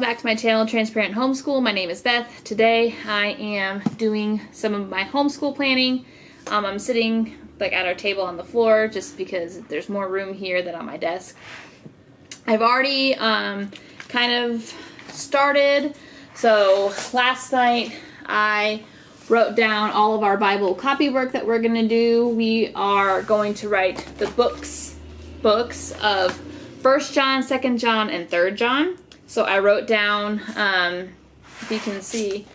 back to my channel, Transparent Homeschool. My name is Beth. Today I am doing some of my homeschool planning. I'm sitting at our table on the floor just because there's more room here than on my desk. I've already kind of started. So last night I wrote down all of our Bible copywork that we're going to do. We are going to write the books of 1 John, 2 John, and 3 John. So I wrote down, if you can see,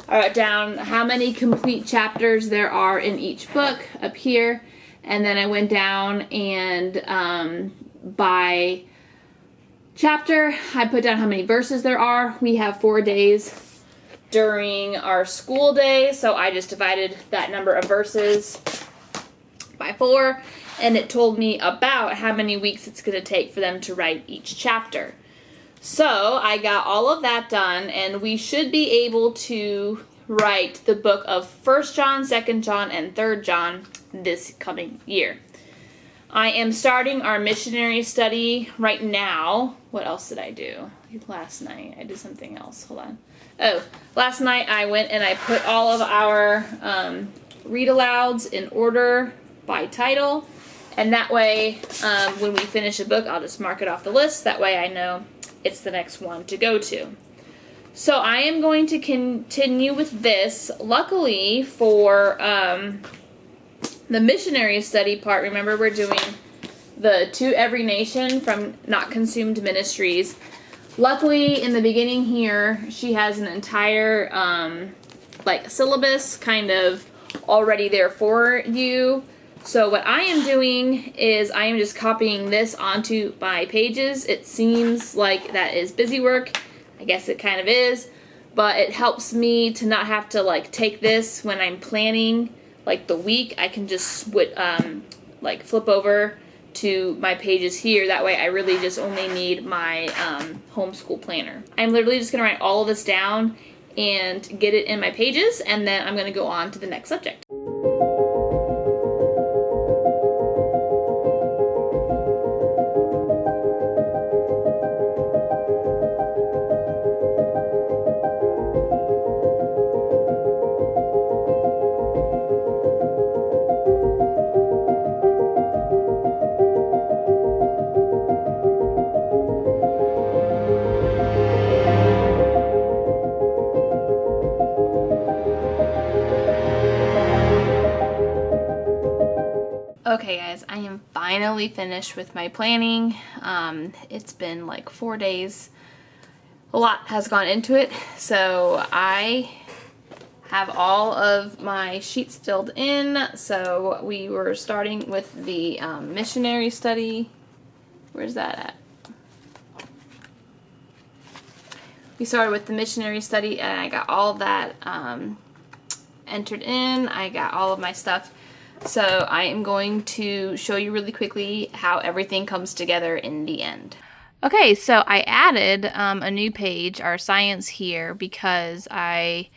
I wrote down how many complete chapters there are in each book up here. And then I went down and by chapter, I put down how many verses there are. We have 4 days during our school day, so I just divided that number of verses by 4, and it told me about how many weeks it's going to take for them to write each chapter. So I got all of that done, and we should be able to write the book of 1 John, 2 John, and 3 John this coming year. I am starting our missionary study right now. What else did I do? Last night I did something else. Hold on. Oh, last night I went and I put all of our read-alouds in order by title. And that way, when we finish a book, I'll just mark it off the list. That way I know it's the next one to go to. So I am going to continue with this. Luckily for the missionary study part, remember we're doing the To Every Nation from Not Consumed Ministries. Luckily, in the beginning here, she has an entire syllabus kind of already there for you. So what I am doing is I am just copying this onto my pages. It seems like that is busy work. I guess it kind of is, but it helps me to not have to take this when I'm planning the week. I can just flip over to my pages here. That way I really just only need my homeschool planner. I'm literally just going to write all of this down and get it in my pages, and then I'm going to go on to the next subject. Okay guys, I am finally finished with my planning. It's been 4 days. A lot has gone into it. So I have all of my sheets filled in. So we were starting with the missionary study. Where's that at? We started with the missionary study and I got all of that entered in. I got all of my stuff. So I am going to show you really quickly how everything comes together in the end. Okay, so I added a new page, our science here, because I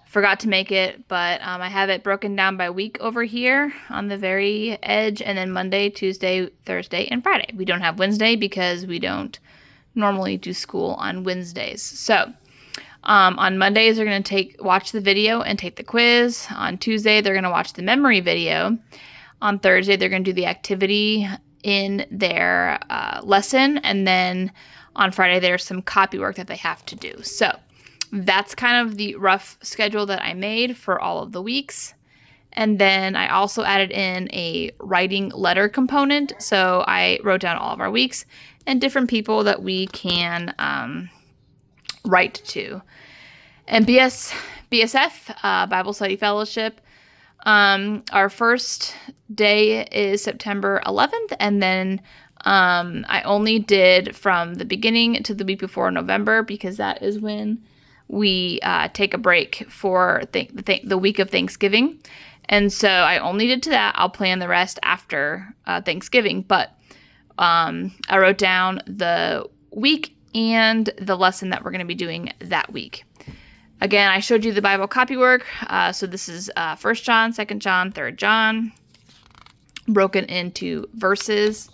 forgot to make it, but I have it broken down by week over here on the very edge, and then Monday, Tuesday, Thursday, and Friday. We don't have Wednesday because we don't normally do school on Wednesdays. So on Mondays, they're going to watch the video and take the quiz. On Tuesday, they're going to watch the memory video. On Thursday, they're going to do the activity in their lesson. And then on Friday, there's some copy work that they have to do. So that's kind of the rough schedule that I made for all of the weeks. And then I also added in a writing letter component. So I wrote down all of our weeks and different people that we can write to. And BSF, Bible Study Fellowship, our first day is September 11th, and then I only did from the beginning to the week before November because that is when we take a break for the week of Thanksgiving. And so I only did to that. I'll plan the rest after Thanksgiving, but I wrote down the week and the lesson that we're going to be doing that week. Again, I showed you the Bible copywork. So this is 1 John, 2 John, 3 John, broken into verses.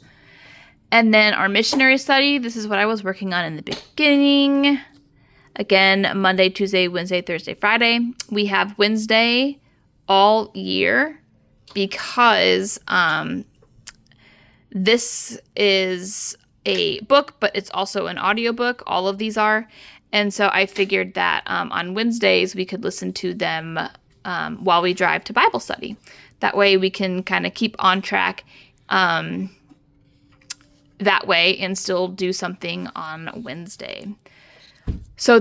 And then our missionary study, this is what I was working on in the beginning. Again, Monday, Tuesday, Wednesday, Thursday, Friday. We have Wednesday all year because this is a book, but it's also an audiobook. All of these are. And so I figured that on Wednesdays we could listen to them while we drive to Bible study. That way we can kind of keep on track that way and still do something on Wednesday. So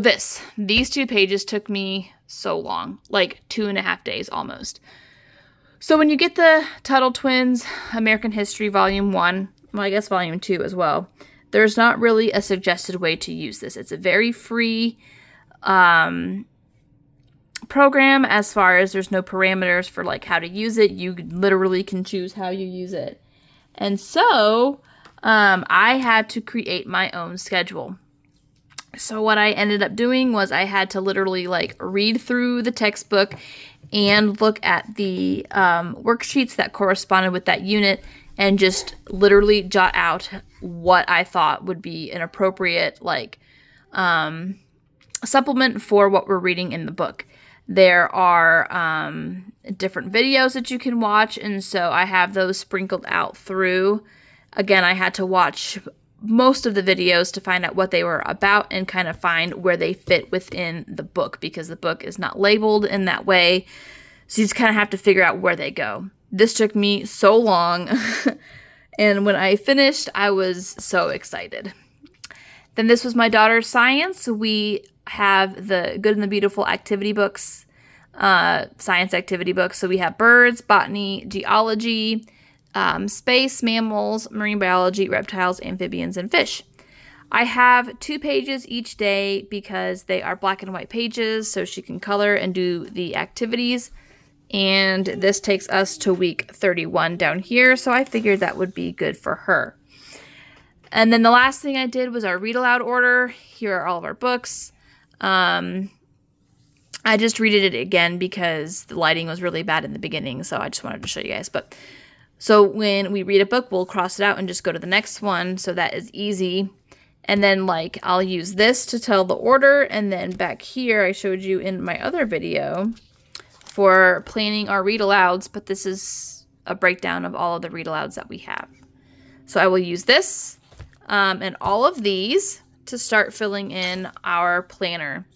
these 2 pages took me so long, like 2.5 days almost. So when you get the Tuttle Twins American History Volume 1, well, I guess Volume 2 as well, there's not really a suggested way to use this. It's a very free program as far as there's no parameters for like how to use it. You literally can choose how you use it. And so I had to create my own schedule. So what I ended up doing was I had to literally like read through the textbook and look at the worksheets that corresponded with that unit and just literally jot out what I thought would be an appropriate like supplement for what we're reading in the book. There are different videos that you can watch, and so I have those sprinkled out through. Again, I had to watch most of the videos to find out what they were about and kind of find where they fit within the book, because the book is not labeled in that way. So you just kind of have to figure out where they go. This took me so long. And when I finished, I was so excited. Then this was my daughter's science. We have the Good and the Beautiful activity books, science activity books. So we have birds, botany, geology, space, mammals, marine biology, reptiles, amphibians, and fish. I have 2 pages each day because they are black and white pages, so she can color and do the activities. And this takes us to week 31 down here, so I figured that would be good for her. And then the last thing I did was our read aloud order. Here are all of our books. I just redid it again because the lighting was really bad in the beginning, so I just wanted to show you guys. But so when we read a book, we'll cross it out and just go to the next one, so that is easy. And then like I'll use this to tell the order, and then back here I showed you in my other video for planning our read alouds, but this is a breakdown of all of the read alouds that we have. So I will use this and all of these to start filling in our planner.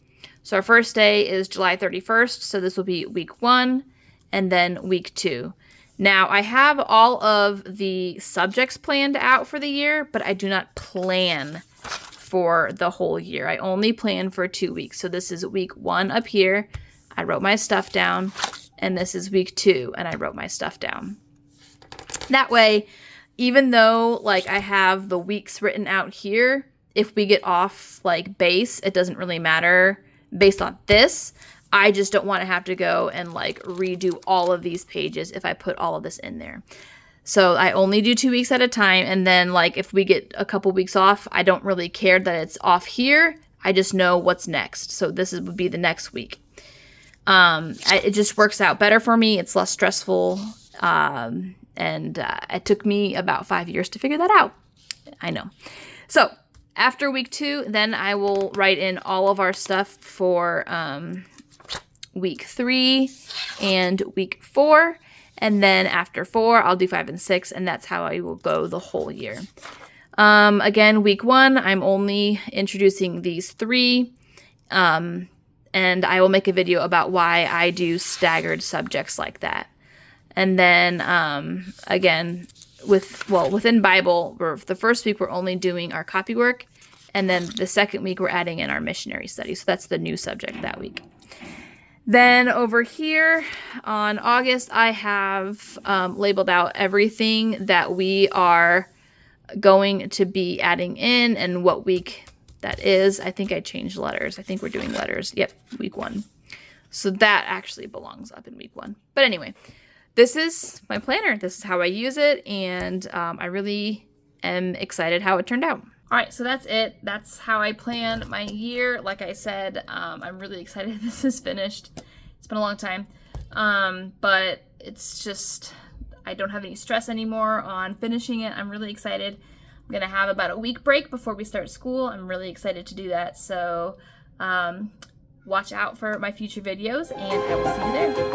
So our first day is July 31st, so this will be week 1 and then week 2. Now, I have all of the subjects planned out for the year, but I do not plan for the whole year. I only plan for 2 weeks. So this is week 1 up here. I wrote my stuff down, and this is week 2, and I wrote my stuff down. That way, even though like I have the weeks written out here, if we get off like base, it doesn't really matter based on this. I just don't want to have to go and like redo all of these pages if I put all of this in there. So I only do 2 weeks at a time. And then like if we get a couple weeks off, I don't really care that it's off here. I just know what's next. So would be the next week. It just works out better for me. It's less stressful. And it took me about 5 years to figure that out. I know. So after week 2, then I will write in all of our stuff for week 3 and week 4. And then after 4, I'll do 5 and 6, and that's how I will go the whole year. Again, week 1, I'm only introducing these 3. And I will make a video about why I do staggered subjects like that. And then, again, within Bible, the first week we're only doing our copy work. And then the second week we're adding in our missionary study. So that's the new subject that week. Then over here on August, I have labeled out everything that we are going to be adding in and what week that is. I think I changed letters. I think we're doing letters. Yep, week 1. So that actually belongs up in week 1. But anyway, this is my planner. This is how I use it, and I really am excited how it turned out. All right, so that's it. That's how I planned my year. Like I said, I'm really excited this is finished. It's been a long time, but it's just, I don't have any stress anymore on finishing it. I'm really excited. I'm going to have about a week break before we start school. I'm really excited to do that. So Watch out for my future videos, and I will see you there.